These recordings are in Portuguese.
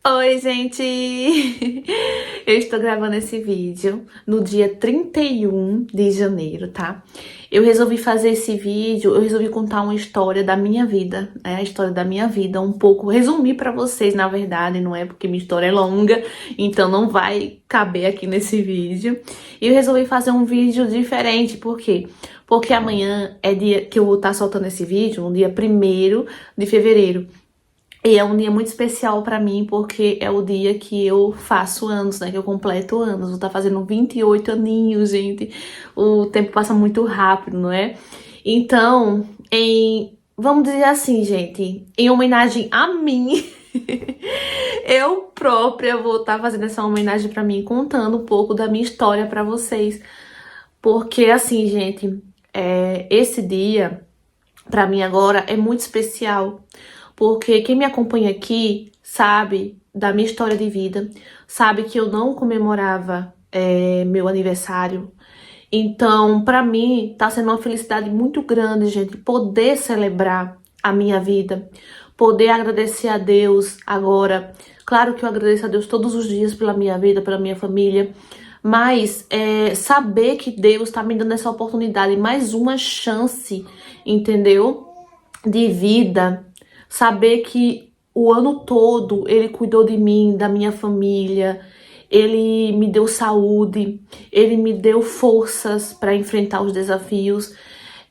Oi, gente! Eu estou gravando esse vídeo no dia 31 de janeiro, tá? Eu resolvi fazer esse vídeo, eu resolvi contar uma história da minha vida, a história da minha vida, um pouco, resumir pra vocês, na verdade, não é porque minha história é longa, então não vai caber aqui nesse vídeo. E eu resolvi fazer um vídeo diferente, por quê? Porque amanhã é dia que eu vou estar soltando esse vídeo, no dia 1º de fevereiro. E é um dia muito especial pra mim, porque é o dia que eu faço anos, né? Que eu completo anos. Vou estar fazendo 28 aninhos, gente. O tempo passa muito rápido, não é? Então, vamos dizer assim, gente, em homenagem a mim, eu própria vou estar fazendo essa homenagem pra mim, contando um pouco da minha história pra vocês. Porque, assim, gente, esse dia, pra mim agora, é muito especial. Porque quem me acompanha aqui sabe da minha história de vida, sabe que eu não comemorava meu aniversário. Então, pra mim, tá sendo uma felicidade muito grande, gente, poder celebrar a minha vida, poder agradecer a Deus agora. Claro que eu agradeço a Deus todos os dias pela minha vida, pela minha família, mas saber que Deus tá me dando essa oportunidade, mais uma chance, entendeu? De vida, saber que o ano todo ele cuidou de mim, da minha família, ele me deu saúde, ele me deu forças para enfrentar os desafios.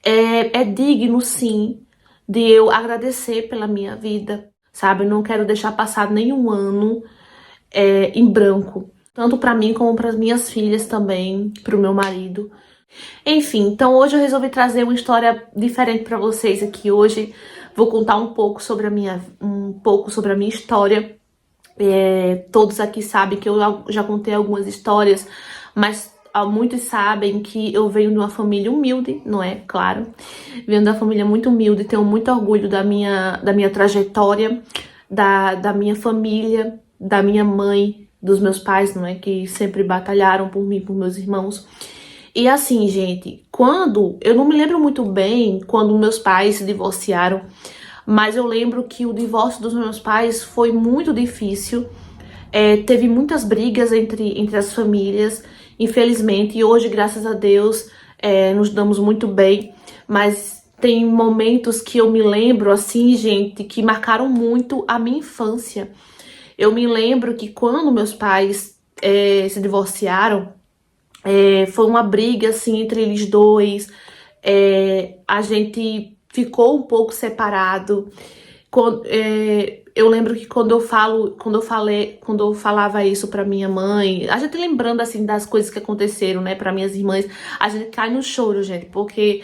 É digno, sim, de eu agradecer pela minha vida, sabe? Eu não quero deixar passar nenhum ano em branco, tanto para mim como para as minhas filhas também, para o meu marido. Enfim, então hoje eu resolvi trazer uma história diferente para vocês aqui hoje. Vou contar um pouco sobre a minha história. Todos aqui sabem que eu já contei algumas histórias, mas muitos sabem que eu venho de uma família humilde, não é? Claro. Venho de uma família muito humilde, tenho muito orgulho da minha trajetória, da minha família, da minha mãe, dos meus pais, não é? Que sempre batalharam por mim, por meus irmãos. E assim, gente, eu não me lembro muito bem quando meus pais se divorciaram, mas eu lembro que o divórcio dos meus pais foi muito difícil. Teve muitas brigas entre as famílias, infelizmente, e hoje, graças a Deus, nos damos muito bem, mas tem momentos que eu me lembro, assim, gente, que marcaram muito a minha infância. Eu me lembro que quando meus pais se divorciaram, foi uma briga, assim, entre eles dois. A gente ficou um pouco separado. Eu lembro que quando eu falava isso pra minha mãe, a gente lembrando, assim, das coisas que aconteceram, né, pra minhas irmãs, a gente cai no choro, gente, porque,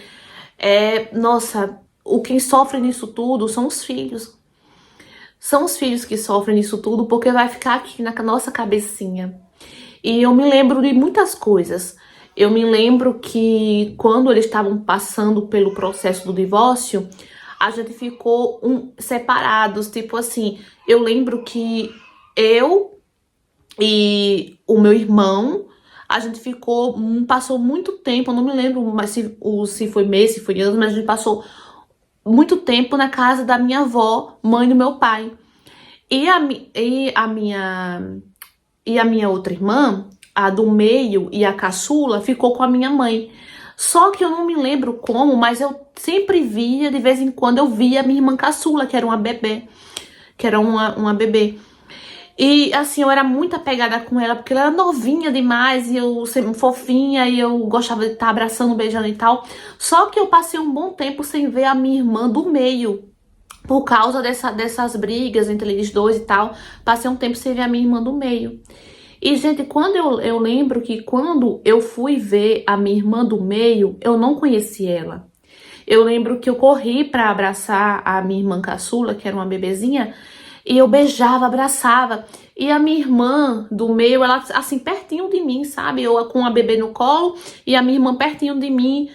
nossa, quem sofre nisso tudo são os filhos. São os filhos que sofrem nisso tudo, porque vai ficar aqui na nossa cabecinha. E eu me lembro de muitas coisas. Eu me lembro que quando eles estavam passando pelo processo do divórcio, a gente ficou separados. Tipo assim, eu lembro que eu e o meu irmão, a gente passou muito tempo, eu não me lembro mais se foi mês, se foi anos, mas a gente passou muito tempo na casa da minha avó, mãe do meu pai. E a minha outra irmã, a do meio e a caçula, ficou com a minha mãe. Só que eu não me lembro como, mas eu sempre via, de vez em quando, eu via a minha irmã caçula, que era uma bebê. Que era uma bebê. E assim, eu era muito apegada com ela, porque ela era novinha demais, e eu sempre fofinha, e eu gostava de estar abraçando, beijando e tal. Só que eu passei um bom tempo sem ver a minha irmã do meio, por causa dessas brigas entre eles dois e tal. Passei um tempo sem ver a minha irmã do meio. E, gente, quando eu lembro que quando eu fui ver a minha irmã do meio, eu não conheci ela. Eu lembro que eu corri pra abraçar a minha irmã caçula, que era uma bebezinha, e eu beijava, abraçava. E a minha irmã do meio, ela assim, pertinho de mim, sabe? Eu com a bebê no colo e a minha irmã pertinho de mim,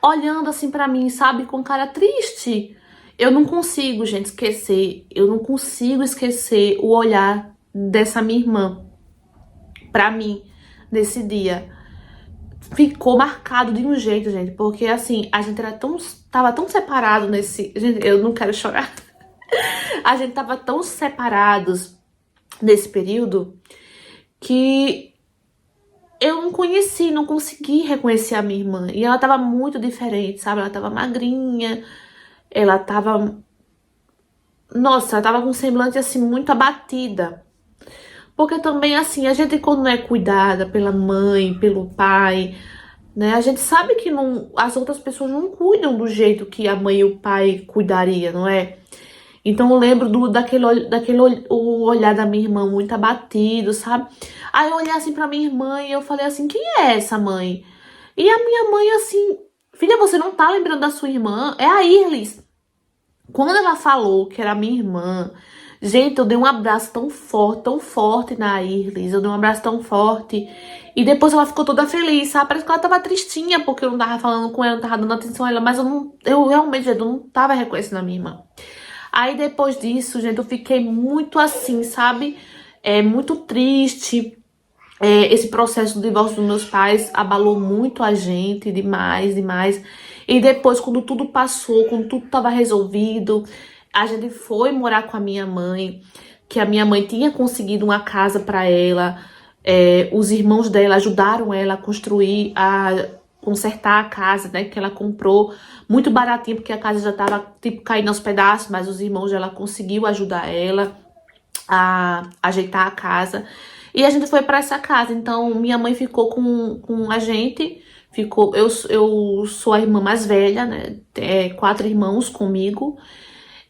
olhando assim pra mim, sabe? Com cara triste. Eu não consigo, gente, esquecer. Eu não consigo esquecer o olhar dessa minha irmã pra mim nesse dia. Ficou marcado de um jeito, gente, porque assim, a gente tava tão separado nesse, gente, eu não quero chorar. A gente tava tão separados nesse período que eu não conheci, não consegui reconhecer a minha irmã. E ela tava muito diferente, sabe? Ela tava magrinha, ela tava... Nossa, ela tava com um semblante, assim, muito abatida. Porque também, assim, a gente quando não é cuidada pela mãe, pelo pai, né? A gente sabe que não, as outras pessoas não cuidam do jeito que a mãe e o pai cuidaria, não é? Então eu lembro o olhar da minha irmã muito abatido, sabe? Aí eu olhei assim pra minha irmã e eu falei assim, quem é essa mãe? E a minha mãe assim, filha, você não tá lembrando da sua irmã? É a Irlis. Quando ela falou que era minha irmã, gente, eu dei um abraço tão forte na Irlis, eu dei um abraço tão forte. E depois ela ficou toda feliz, sabe? Parece que ela tava tristinha porque eu não tava falando com ela, não tava dando atenção a ela, mas eu realmente eu não tava reconhecendo a minha irmã. Aí depois disso, gente, eu fiquei muito assim, sabe? Muito triste. Esse processo do divórcio dos meus pais abalou muito a gente, demais, demais. E depois, quando tudo passou, quando tudo estava resolvido, a gente foi morar com a minha mãe, que a minha mãe tinha conseguido uma casa para ela. Os irmãos dela ajudaram ela a construir, a consertar a casa, né, que ela comprou muito baratinho, porque a casa já estava tipo caindo aos pedaços, mas os irmãos dela conseguiu ajudar ela a ajeitar a casa. E a gente foi para essa casa. Então minha mãe ficou com a gente. Eu sou a irmã mais velha, né? 4 irmãos comigo.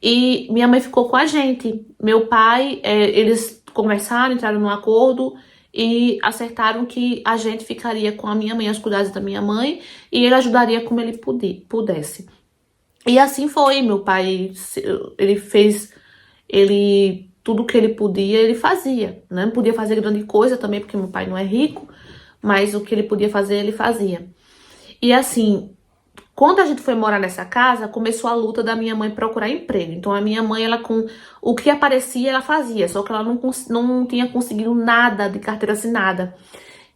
E minha mãe ficou com a gente. Meu pai, eles conversaram, entraram num acordo e acertaram que a gente ficaria com a minha mãe, as cuidados da minha mãe, e ele ajudaria como ele pudesse. E assim foi, meu pai, tudo que ele podia, ele fazia, né? Não podia fazer grande coisa também, porque meu pai não é rico, mas o que ele podia fazer, ele fazia. E assim, quando a gente foi morar nessa casa, começou a luta da minha mãe procurar emprego. Então a minha mãe, ela com o que aparecia, ela fazia, só que ela não tinha conseguido nada de carteira assinada.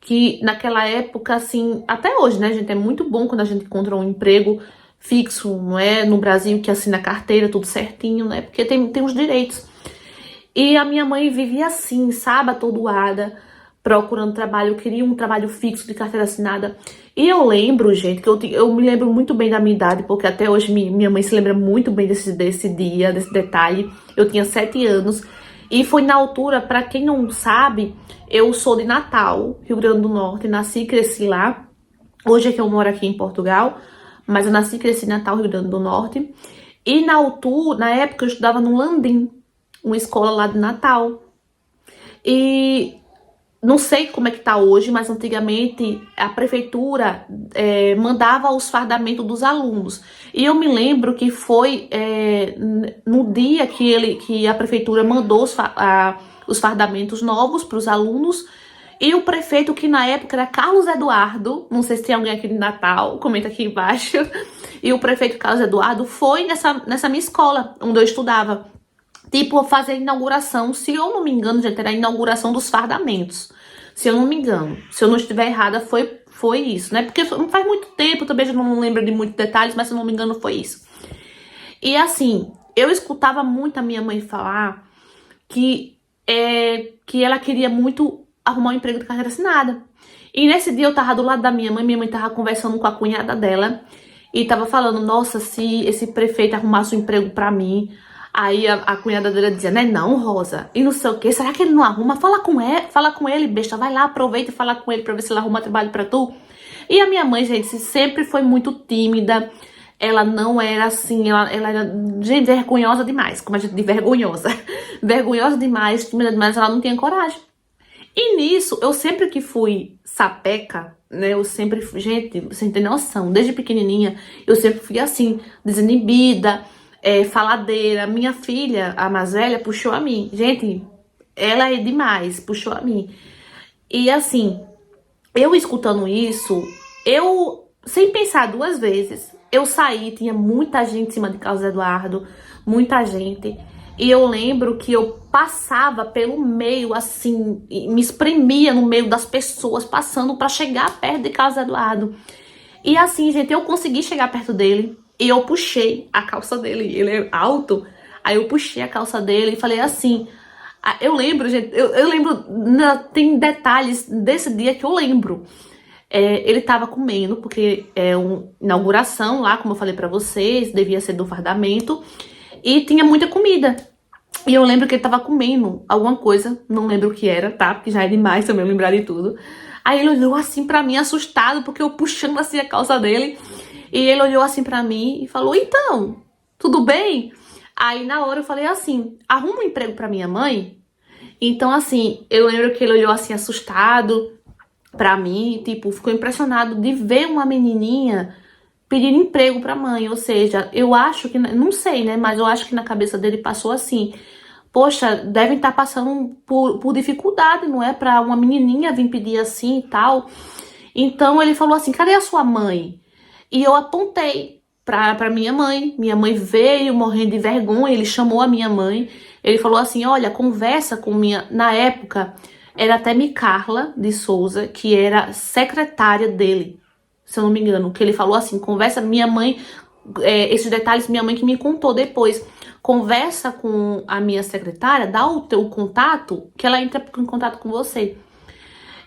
Que naquela época, assim, até hoje, né, gente, é muito bom quando a gente encontra um emprego fixo, não é? No Brasil, que assina a carteira, tudo certinho, né? Porque tem os direitos. E a minha mãe vivia assim, sabe, atordoada, procurando trabalho. Eu queria um trabalho fixo de carteira assinada. E eu lembro, gente, que eu me lembro muito bem da minha idade, porque até hoje minha mãe se lembra muito bem desse dia, desse detalhe. Eu tinha 7 anos. E foi na altura, pra quem não sabe, eu sou de Natal, Rio Grande do Norte. Nasci e cresci lá. Hoje é que eu moro aqui em Portugal, mas eu nasci e cresci em Natal, Rio Grande do Norte. E na época, eu estudava no Landim, uma escola lá de Natal. E não sei como é que tá hoje, mas antigamente a prefeitura mandava os fardamentos dos alunos. E eu me lembro que foi no dia que a prefeitura mandou os fardamentos novos para os alunos. E o prefeito, que na época era Carlos Eduardo, não sei se tem alguém aqui de Natal, comenta aqui embaixo. E o prefeito Carlos Eduardo foi nessa minha escola, onde eu estudava. Tipo, fazer a inauguração, se eu não me engano, gente, era a inauguração dos fardamentos. Se eu não me engano, se eu não estiver errada, foi isso, né? Porque não faz muito tempo, também já não lembro de muitos detalhes, mas se eu não me engano, foi isso. E assim, eu escutava muito a minha mãe falar que ela queria muito arrumar um emprego de carteira assinada. E nesse dia eu tava do lado da minha mãe tava conversando com a cunhada dela e tava falando, nossa, se esse prefeito arrumasse um emprego pra mim. Aí a cunhada dela dizia, né, não, Rosa, e não sei o que, será que ele não arruma? Fala com ele, besta, vai lá, aproveita e fala com ele pra ver se ele arruma trabalho pra tu. E a minha mãe, gente, sempre foi muito tímida, ela não era assim, ela era, gente, vergonhosa demais, como a gente diz, vergonhosa. Vergonhosa demais, tímida demais, ela não tinha coragem. E nisso, eu sempre que fui sapeca, né, gente, você tem noção, desde pequenininha, eu sempre fui assim, desinibida, faladeira. Minha filha, a mais velha, puxou a mim. Gente, ela é demais, puxou a mim. E assim, eu escutando isso, sem pensar 2 vezes, eu saí, tinha muita gente em cima de Carlos Eduardo, muita gente. E eu lembro que eu passava pelo meio, assim, me espremia no meio das pessoas, passando pra chegar perto de Carlos Eduardo. E assim, gente, eu consegui chegar perto dele. E eu puxei a calça dele, ele é alto, aí eu puxei a calça dele e falei assim, Eu lembro, gente, eu lembro, tem detalhes desse dia que eu lembro. Ele tava comendo, porque é uma inauguração lá, como eu falei pra vocês, devia ser do fardamento, e tinha muita comida. E eu lembro que ele tava comendo alguma coisa, não lembro o que era, tá? Porque já é demais também eu lembrar de tudo. Aí ele olhou assim pra mim, assustado, porque eu puxando assim a calça dele. E ele olhou assim pra mim e falou, então, tudo bem? Aí na hora eu falei assim, arruma um emprego pra minha mãe? Então assim, eu lembro que ele olhou assim assustado pra mim, tipo, ficou impressionado de ver uma menininha pedir emprego pra mãe. Ou seja, eu acho que, não sei, né, mas eu acho que na cabeça dele passou assim, poxa, devem estar passando por dificuldade, não é? Pra uma menininha vir pedir assim e tal. Então ele falou assim, cadê a sua mãe? E eu apontei pra minha mãe. Minha mãe veio morrendo de vergonha, ele chamou a minha mãe. Ele falou assim, olha, conversa com minha... Na época, era até Micarla de Souza, que era secretária dele, se eu não me engano. Que ele falou assim, conversa, minha mãe... esses detalhes minha mãe que me contou depois. Conversa com a minha secretária, dá o teu contato, que ela entra em contato com você.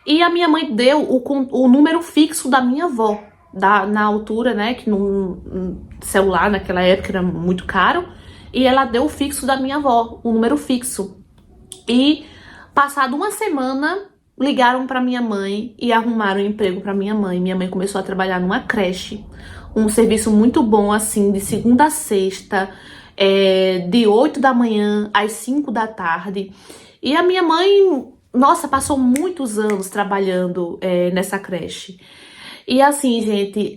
E a minha mãe deu o número fixo da minha avó, na altura, né, que no celular naquela época era muito caro, e ela deu o fixo da minha avó, o número fixo. E passado uma semana, ligaram para minha mãe e arrumaram um emprego para minha mãe. Minha mãe começou a trabalhar numa creche, um serviço muito bom, assim, de segunda a sexta, de 8 da manhã às 5 da tarde. E a minha mãe, nossa, passou muitos anos trabalhando nessa creche. E assim, gente,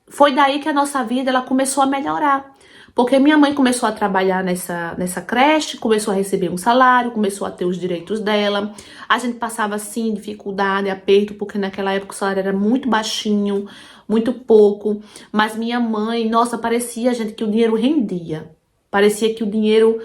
foi daí que a nossa vida ela começou a melhorar. Porque minha mãe começou a trabalhar nessa creche, começou a receber um salário, começou a ter os direitos dela. A gente passava, sim, dificuldade, aperto, porque naquela época o salário era muito baixinho, muito pouco. Mas minha mãe, nossa, parecia, gente, que o dinheiro rendia. Parecia que o dinheiro,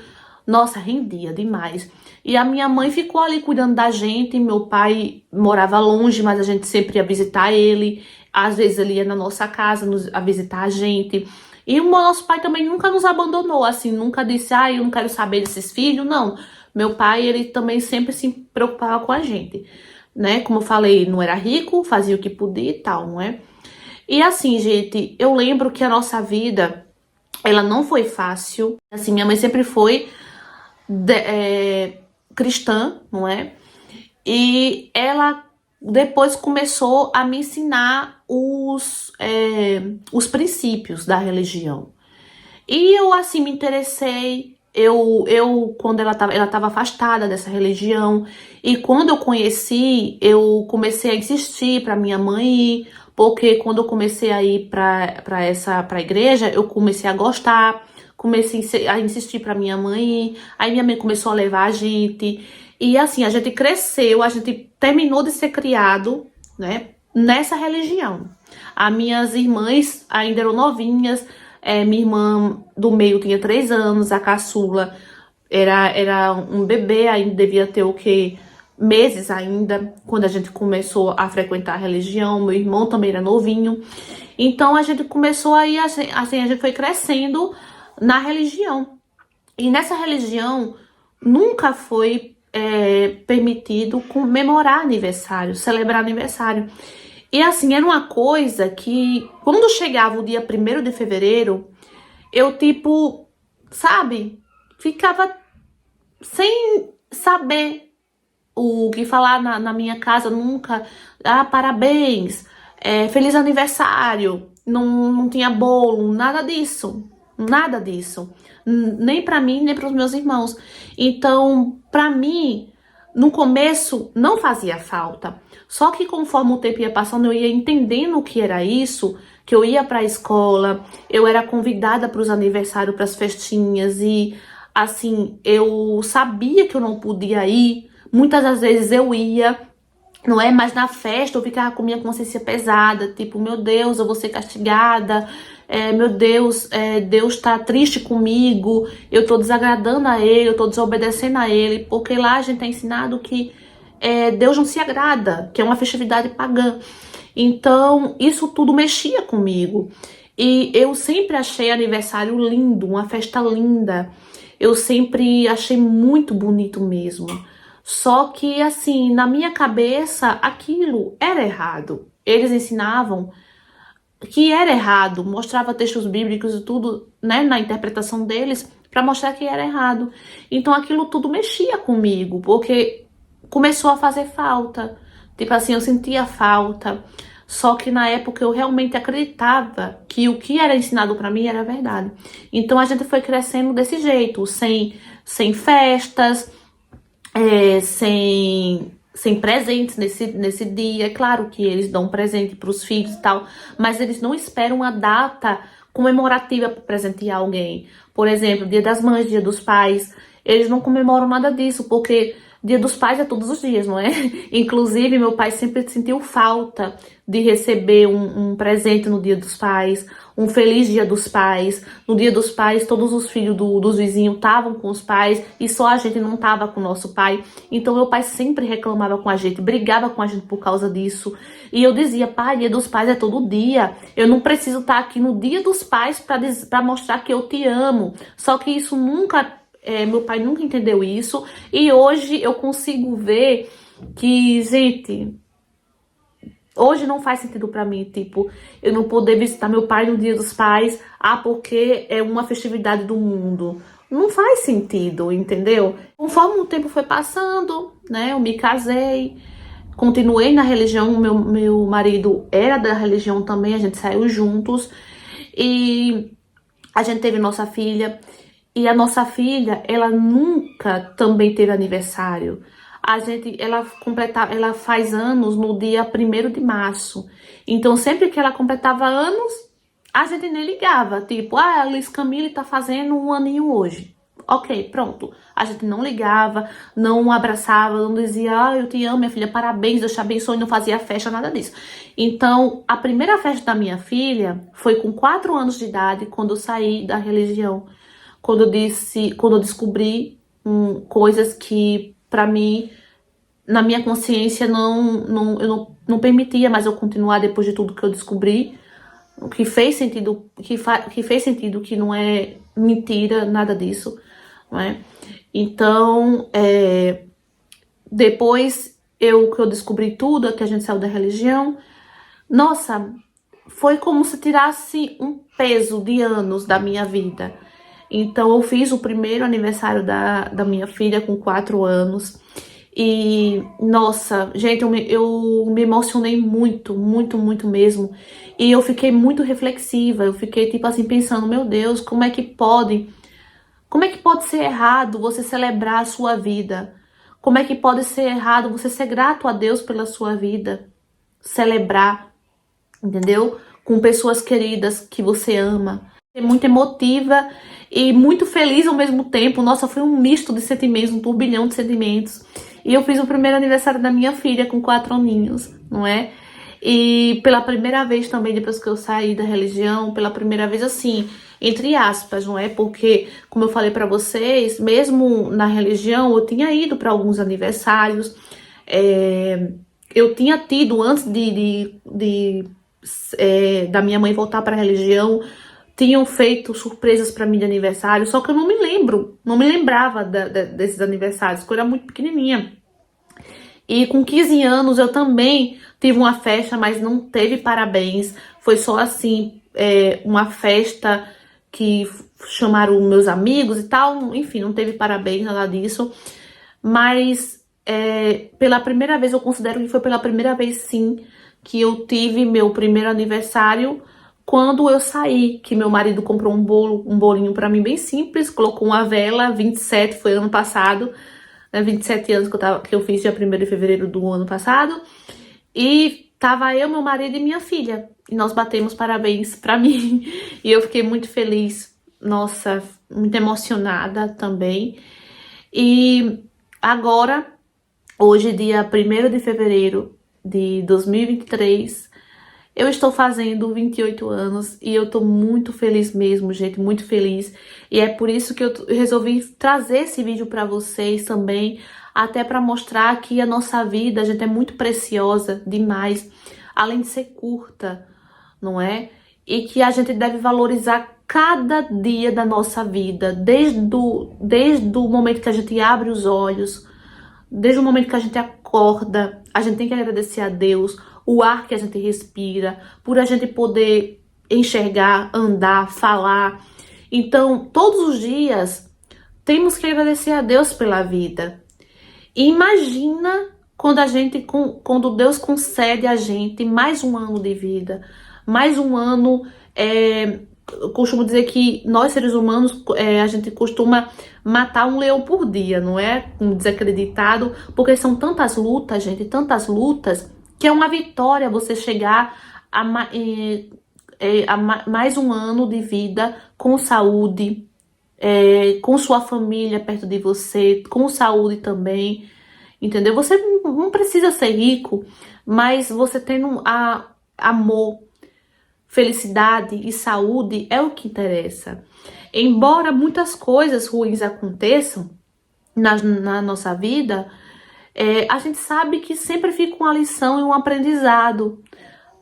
nossa, rendia demais. E a minha mãe ficou ali cuidando da gente. Meu pai morava longe, mas a gente sempre ia visitar ele. Às vezes ele ia na nossa casa a visitar a gente. E o nosso pai também nunca nos abandonou, assim, nunca disse, eu não quero saber desses filhos, não. Meu pai, ele também sempre se preocupava com a gente, né? Como eu falei, não era rico, fazia o que podia e tal, não é? E assim, gente, eu lembro que a nossa vida, ela não foi fácil. Assim, minha mãe sempre foi cristã, não é? E ela depois começou a me ensinar os princípios da religião. E eu, assim, me interessei. Quando ela tava afastada dessa religião. E quando eu conheci, eu comecei a insistir para minha mãe ir. Porque quando eu comecei a ir pra igreja, eu comecei a gostar. Comecei a insistir para minha mãe ir. Aí minha mãe começou a levar a gente. E assim, a gente cresceu, a gente terminou de ser criado, né, nessa religião. As minhas irmãs ainda eram novinhas. Minha irmã do meio tinha 3 anos, a caçula era um bebê, ainda devia ter o quê? Meses ainda, quando a gente começou a frequentar a religião. Meu irmão também era novinho. Então a gente começou aí, assim, a gente foi crescendo na religião. E nessa religião nunca foi permitido comemorar aniversário, celebrar aniversário. E assim, era uma coisa que, quando chegava o dia 1º de fevereiro, eu, tipo, sabe, ficava sem saber o que falar na minha casa nunca. Parabéns, feliz aniversário, não tinha bolo, nada disso. Nada disso. Nem pra mim, nem pros meus irmãos. Então, pra mim, no começo, não fazia falta. Só que conforme o tempo ia passando, eu ia entendendo o que era isso, que eu ia pra escola, eu era convidada pros aniversários, pras festinhas, e assim, eu sabia que eu não podia ir. Muitas das vezes eu ia, não é? Mas na festa eu ficava com minha consciência pesada, tipo, meu Deus, eu vou ser castigada, meu Deus, Deus tá triste comigo, eu tô desagradando a ele, eu tô desobedecendo a ele, porque lá a gente é ensinado que Deus não se agrada, que é uma festividade pagã. Então, isso tudo mexia comigo. E eu sempre achei aniversário lindo, uma festa linda. eu sempre achei muito bonito mesmo. Só que, assim, na minha cabeça, aquilo era errado. Eles ensinavam que era errado, mostrava textos bíblicos e tudo, né, na interpretação deles, para mostrar que era errado. Então aquilo tudo mexia comigo, porque começou a fazer falta. Tipo assim, eu sentia falta. Só que na época eu realmente acreditava que o que era ensinado para mim era verdade. Então a gente foi crescendo desse jeito, sem festas, sem presentes nesse dia. É claro que eles dão presente para os filhos e tal, mas eles não esperam uma data comemorativa para presentear alguém. Por exemplo, Dia das Mães, Dia dos Pais, eles não comemoram nada disso, porque Dia dos Pais é todos os dias, não é? Inclusive, meu pai sempre sentiu falta de receber um presente no Dia dos Pais, um feliz Dia dos Pais. No Dia dos Pais, todos os filhos dos vizinhos estavam com os pais e só a gente não estava com o nosso pai. Então, meu pai sempre reclamava com a gente, brigava com a gente por causa disso. E eu dizia, pai, Dia dos Pais é todo dia. Eu não preciso estar aqui no Dia dos Pais para mostrar que eu te amo. Só que isso nunca... meu pai nunca entendeu isso. E hoje eu consigo ver que, gente... Hoje não faz sentido pra mim, tipo, eu não poder visitar meu pai no Dia dos Pais, porque é uma festividade do mundo. Não faz sentido, entendeu? Conforme o tempo foi passando, né, eu me casei, continuei na religião, meu marido era da religião também, a gente saiu juntos, e a gente teve nossa filha, e a nossa filha, ela nunca também teve aniversário. Ela faz anos no dia 1º de março. Então, sempre que ela completava anos, a gente nem ligava. Tipo, a Liz Camille tá fazendo um aninho hoje. Ok, pronto. A gente não ligava, não abraçava, não dizia, eu te amo, minha filha, parabéns, Deus te abençoe, não fazia festa, nada disso. Então, a primeira festa da minha filha foi com 4 anos de idade, quando eu saí da religião. Quando eu descobri coisas que, pra mim, na minha consciência, eu não permitia mais eu continuar depois de tudo que eu descobri. O que fez sentido, que fez sentido, que não é mentira, nada disso, não é? Então, depois que eu descobri tudo, que a gente saiu da religião, nossa, foi como se tirasse um peso de anos da minha vida. Então, eu fiz o primeiro aniversário da minha filha com 4 anos. E, nossa, gente, eu me emocionei muito, muito, muito mesmo. E eu fiquei muito reflexiva. Eu fiquei, tipo assim, pensando, meu Deus, como é que pode ser errado você celebrar a sua vida? Como é que pode ser errado você ser grato a Deus pela sua vida? Celebrar, entendeu? Com pessoas queridas que você ama. Muito emotiva e muito feliz ao mesmo tempo. Nossa, foi um misto de sentimentos, um turbilhão de sentimentos. E eu fiz o primeiro aniversário da minha filha com 4 aninhos, não é? E pela primeira vez também, depois que eu saí da religião, pela primeira vez assim, entre aspas, não é? Porque, como eu falei pra vocês, mesmo na religião, eu tinha ido para alguns aniversários. Eu tinha tido, antes da minha mãe voltar para a religião, tinham feito surpresas para mim de aniversário, só que eu não me lembrava desses aniversários, porque eu era muito pequenininha. E com 15 anos eu também tive uma festa, mas não teve parabéns, foi só assim, uma festa que chamaram meus amigos e tal, enfim, não teve parabéns, nada disso, mas pela primeira vez, eu considero que foi pela primeira vez sim, que eu tive meu primeiro aniversário, quando eu saí, que meu marido comprou um bolinho pra mim bem simples, colocou uma vela, 27, foi ano passado, né, 27 anos que eu fiz dia 1º de fevereiro do ano passado, e tava eu, meu marido e minha filha, e nós batemos parabéns pra mim, e eu fiquei muito feliz, nossa, muito emocionada também. E agora, hoje, dia 1º de fevereiro de 2023, eu estou fazendo 28 anos e eu tô muito feliz mesmo, gente, muito feliz. E é por isso que eu resolvi trazer esse vídeo pra vocês também, até pra mostrar que a nossa vida, a gente, é muito preciosa demais, além de ser curta, não é? E que a gente deve valorizar cada dia da nossa vida, desde o momento que a gente abre os olhos, desde o momento que a gente acorda, a gente tem que agradecer a Deus, o ar que a gente respira, por a gente poder enxergar, andar, falar. Então, todos os dias, temos que agradecer a Deus pela vida. E imagina quando Deus concede a gente mais um ano de vida, mais um ano. Eu costumo dizer que nós, seres humanos, a gente costuma matar um leão por dia, não é? Um desacreditado, porque são tantas lutas, gente, tantas lutas, que é uma vitória você chegar a mais um ano de vida com saúde, com sua família perto de você, com saúde também, entendeu? Você não precisa ser rico, mas você tendo amor, felicidade e saúde é o que interessa. Embora muitas coisas ruins aconteçam na nossa vida, a gente sabe que sempre fica uma lição e um aprendizado.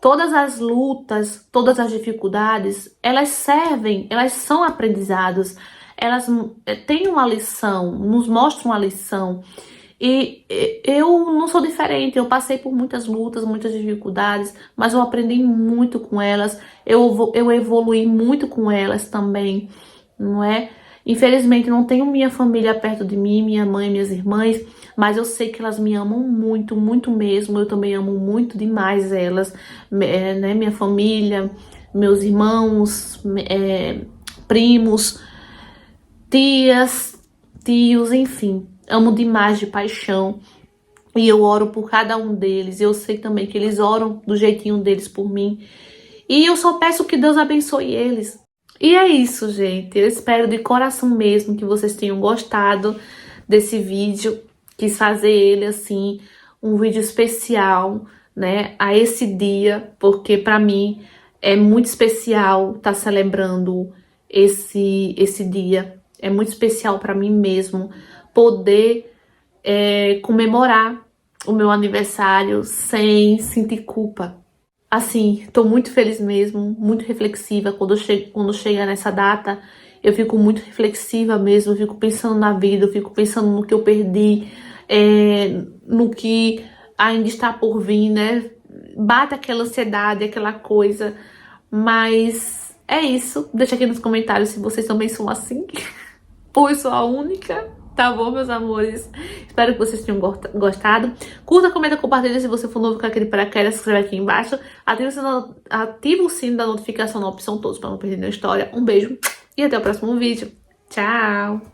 Todas as lutas, todas as dificuldades, elas servem, elas são aprendizados, elas têm uma lição, nos mostram uma lição. E eu não sou diferente, eu passei por muitas lutas, muitas dificuldades, mas eu aprendi muito com elas, eu evoluí muito com elas também, não é? Infelizmente não tenho minha família perto de mim, minha mãe, minhas irmãs, mas eu sei que elas me amam muito, muito mesmo, eu também amo muito demais elas, né? Minha família, meus irmãos, primos, tias, tios, enfim. Amo demais de paixão e eu oro por cada um deles. Eu sei também que eles oram do jeitinho deles por mim. E eu só peço que Deus abençoe eles. E é isso, gente. Eu espero de coração mesmo que vocês tenham gostado desse vídeo. Quis fazer ele assim, um vídeo especial, né, a esse dia, porque para mim é muito especial estar celebrando esse dia. É muito especial para mim mesmo poder comemorar o meu aniversário sem sentir culpa. Assim, tô muito feliz mesmo, muito reflexiva. Quando chega nessa data, eu fico muito reflexiva mesmo, eu fico pensando na vida, eu fico pensando no que eu perdi, no que ainda está por vir, né? Bate aquela ansiedade, aquela coisa, mas é isso. Deixa aqui nos comentários se vocês também são assim, ou eu sou a única. Tá bom, meus amores? Espero que vocês tenham gostado. Curta, comenta, compartilha se você for novo com aquele paraquedas, se inscreve aqui embaixo. Ativa o sino da notificação na opção todos para não perder nenhuma história. Um beijo e até o próximo vídeo. Tchau!